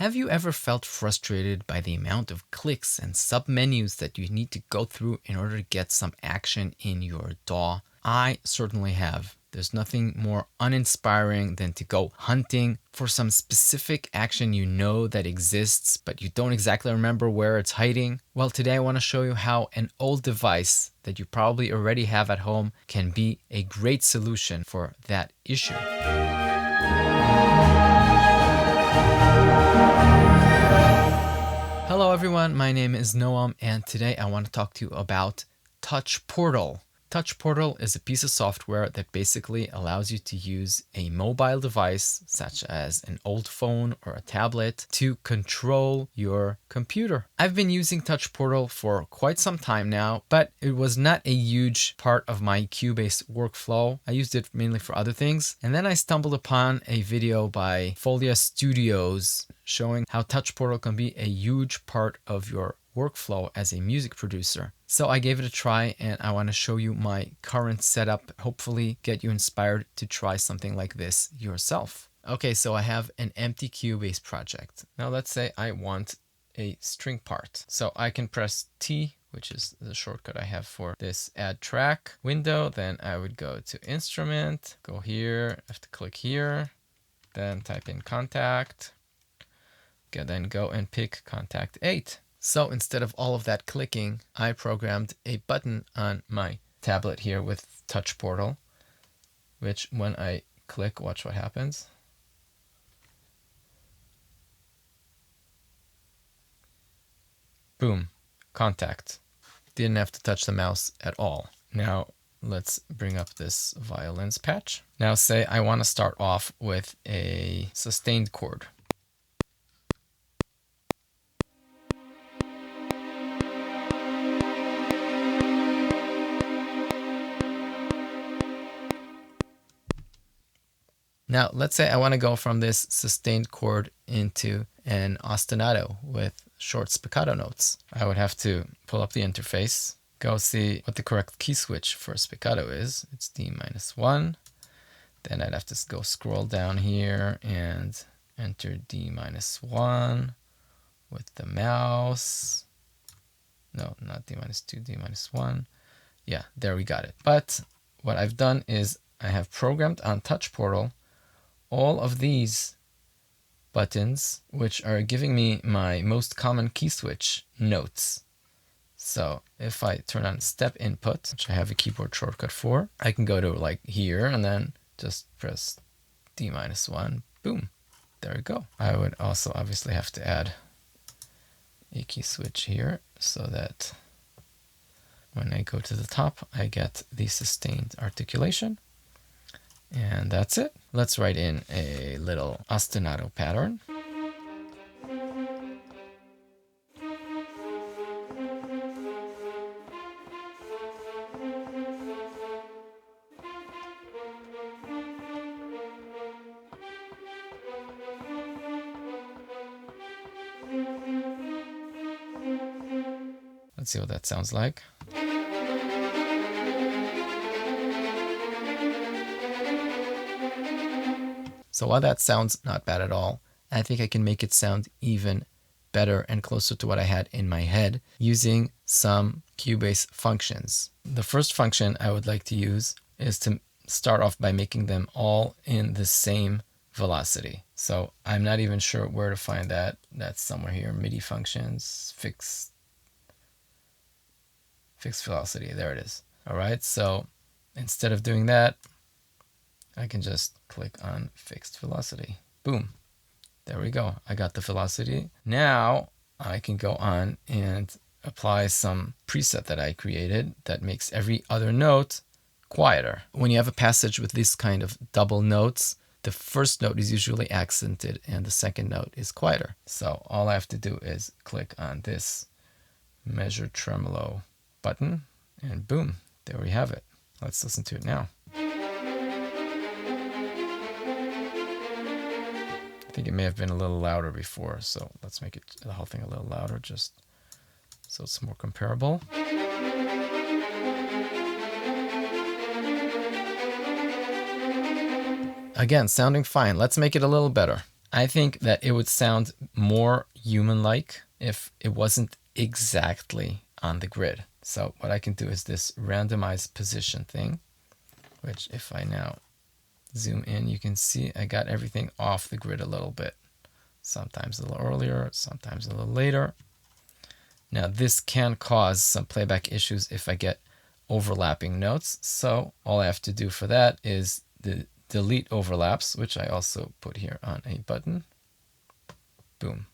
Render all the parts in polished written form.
Have you ever felt frustrated by the amount of clicks and submenus that you need to go through in order to get some action in your DAW? I certainly have. There's nothing more uninspiring than to go hunting for some specific action you know that exists, but you don't exactly remember where it's hiding. Well, today I want to show you how an old device that you probably already have at home can be a great solution for that issue. Hello everyone, my name is Noam, and today I want to talk to you about Touch Portal. Touch Portal is a piece of software that basically allows you to use a mobile device, such as an old phone or a tablet, to control your computer. I've been using Touch Portal for quite some time now, but it was not a huge part of my Cubase workflow. I used it mainly for other things. And then I stumbled upon a video by Folia Studios showing how Touch Portal can be a huge part of your workflow as a music producer. So I gave it a try, and I want to show you my current setup, hopefully get you inspired to try something like this yourself. Okay, so I have an empty Cubase project. Now let's say I want a string part. So I can press T, which is the shortcut I have for this add track window. Then I would go to instrument, go here, I have to click here, then type in contact, then go and pick contact 8. So instead of all of that clicking, I programmed a button on my tablet here with Touch Portal, which when I click, watch what happens. Boom, contact. Didn't have to touch the mouse at all. Now let's bring up this violins patch. Now say I want to start off with a sustained chord. Now, let's say I want to go from this sustained chord into an ostinato with short spiccato notes. I would have to pull up the interface, go see what the correct key switch for spiccato is. It's D-1. Then I'd have to go scroll down here and enter D-1 with the mouse. No, not D-2, D-1. Yeah, there we got it. But what I've done is I have programmed on Touch Portal all of these buttons, which are giving me my most common key switch notes. So if I turn on step input, which I have a keyboard shortcut for, I can go to like here and then just press D-1. Boom, there we go. I would also obviously have to add a key switch here so that when I go to the top, I get the sustained articulation. And that's it. Let's write in a little ostinato pattern. Let's see what that sounds like. So while that sounds not bad at all, I think I can make it sound even better and closer to what I had in my head using some Cubase functions. The first function I would like to use is to start off by making them all in the same velocity. So I'm not even sure where to find that. That's somewhere here, MIDI functions, fixed velocity. There it is. All right, so instead of doing that, I can just click on fixed velocity. Boom. There we go. I got the velocity. Now I can go on and apply some preset that I created that makes every other note quieter. When you have a passage with this kind of double notes, the first note is usually accented and the second note is quieter. So all I have to do is click on this measure tremolo button and boom, there we have it. Let's listen to it now. I think it may have been a little louder before, so let's make it the whole thing a little louder just so it's more comparable. Again, sounding fine. Let's make it a little better. I think that it would sound more human-like if it wasn't exactly on the grid. So what I can do is this randomized position thing, which if I now zoom in, you can see I got everything off the grid a little bit. Sometimes a little earlier, sometimes a little later. Now this can cause some playback issues if I get overlapping notes. So all I have to do for that is the delete overlaps, which I also put here on a button. Boom.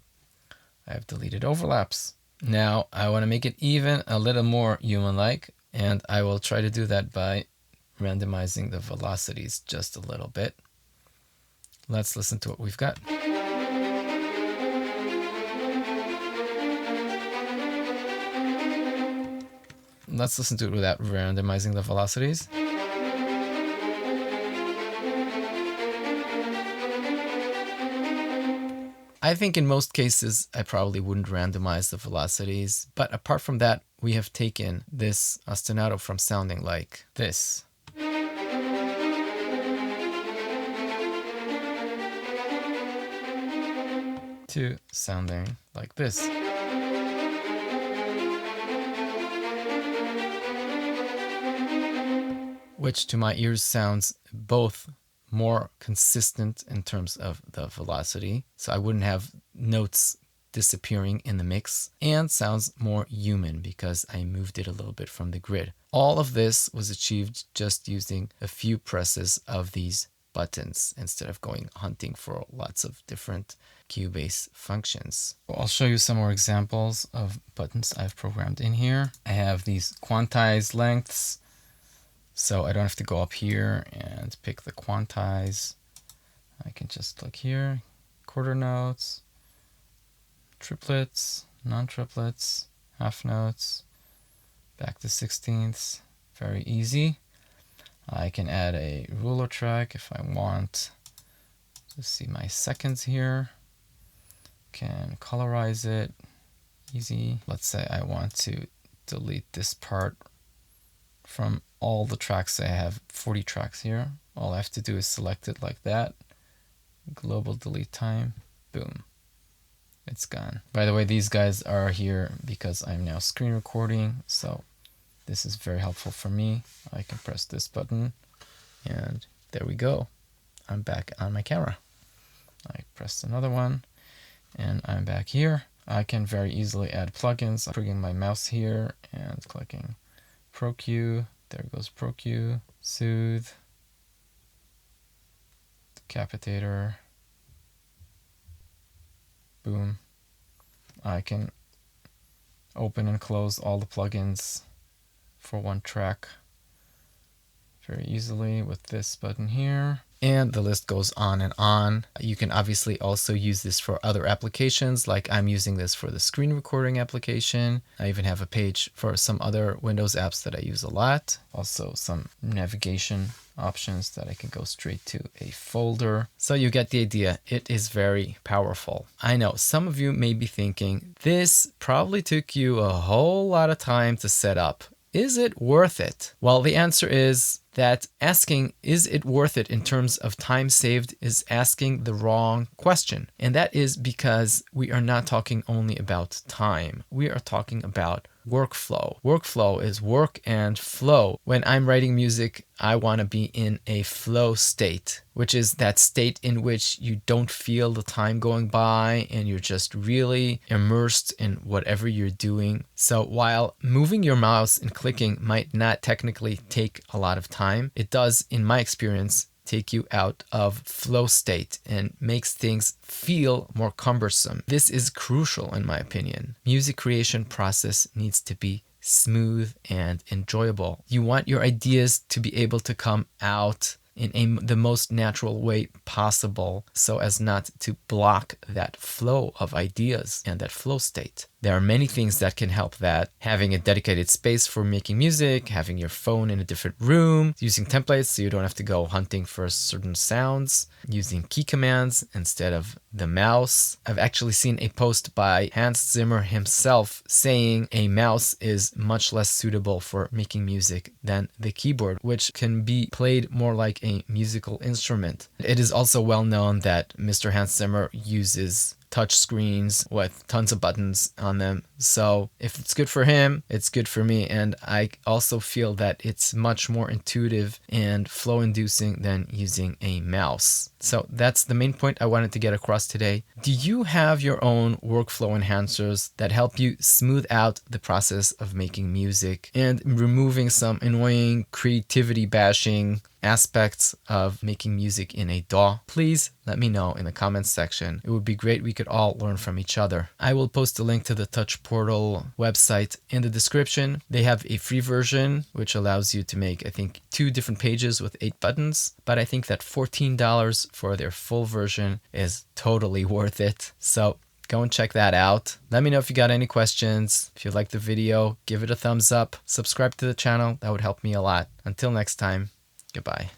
I have deleted overlaps. Now I want to make it even a little more human-like, and I will try to do that by randomizing the velocities just a little bit. Let's listen to what we've got. Let's listen to it without randomizing the velocities. I think in most cases, I probably wouldn't randomize the velocities. But apart from that, we have taken this ostinato from sounding like this to sounding like this. Which to my ears sounds both more consistent in terms of the velocity, so I wouldn't have notes disappearing in the mix, and sounds more human because I moved it a little bit from the grid. All of this was achieved just using a few presses of these buttons instead of going hunting for lots of different Cubase functions. I'll show you some more examples of buttons I've programmed in here. I have these quantized lengths, so I don't have to go up here and pick the quantize. I can just click here, quarter notes, triplets, non-triplets, half notes, back to sixteenths, very easy. I can add a ruler track if I want to see my seconds here. Can colorize it, easy. Let's say I want to delete this part from all the tracks. I have 40 tracks here. All I have to do is select it like that. Global delete time, boom, it's gone. By the way, these guys are here because I'm now screen recording, so this is very helpful for me. I can press this button and there we go. I'm back on my camera. I pressed another one and I'm back here. I can very easily add plugins. I'm bringing my mouse here and clicking Pro Q. There goes Pro Q, Soothe, Decapitator, boom. I can open and close all the plugins for one track very easily with this button here. And the list goes on and on. You can obviously also use this for other applications, like I'm using this for the screen recording application. I even have a page for some other Windows apps that I use a lot. Also some navigation options that I can go straight to a folder. So you get the idea. It is very powerful. I know some of you may be thinking, this probably took you a whole lot of time to set up. Is it worth it? Well, the answer is that asking, is it worth it in terms of time saved, is asking the wrong question. And that is because we are not talking only about time. We are talking about workflow. Workflow is work and flow. When I'm writing music, I want to be in a flow state, which is that state in which you don't feel the time going by and you're just really immersed in whatever you're doing. So while moving your mouse and clicking might not technically take a lot of time, it does, in my experience, take you out of flow state and makes things feel more cumbersome. This is crucial in my opinion. Music creation process needs to be smooth and enjoyable. You want your ideas to be able to come out in the most natural way possible so as not to block that flow of ideas and that flow state. There are many things that can help that. Having a dedicated space for making music, having your phone in a different room, using templates so you don't have to go hunting for certain sounds, using key commands instead of the mouse. I've actually seen a post by Hans Zimmer himself saying a mouse is much less suitable for making music than the keyboard, which can be played more like a musical instrument. It is also well known that Mr. Hans Zimmer uses touch screens with tons of buttons on them. So if it's good for him, it's good for me. And I also feel that it's much more intuitive and flow inducing than using a mouse. So that's the main point I wanted to get across today. Do you have your own workflow enhancers that help you smooth out the process of making music and removing some annoying creativity bashing aspects of making music in a DAW? Please let me know in the comments section. It would be great. We could all learn from each other. I will post a link to the Touch Portal website in the description. They have a free version, which allows you to make, I think, 2 different pages with 8 buttons. But I think that $14 for their full version is totally worth it. So go and check that out. Let me know if you got any questions. If you liked the video, give it a thumbs up. Subscribe to the channel. That would help me a lot. Until next time, goodbye.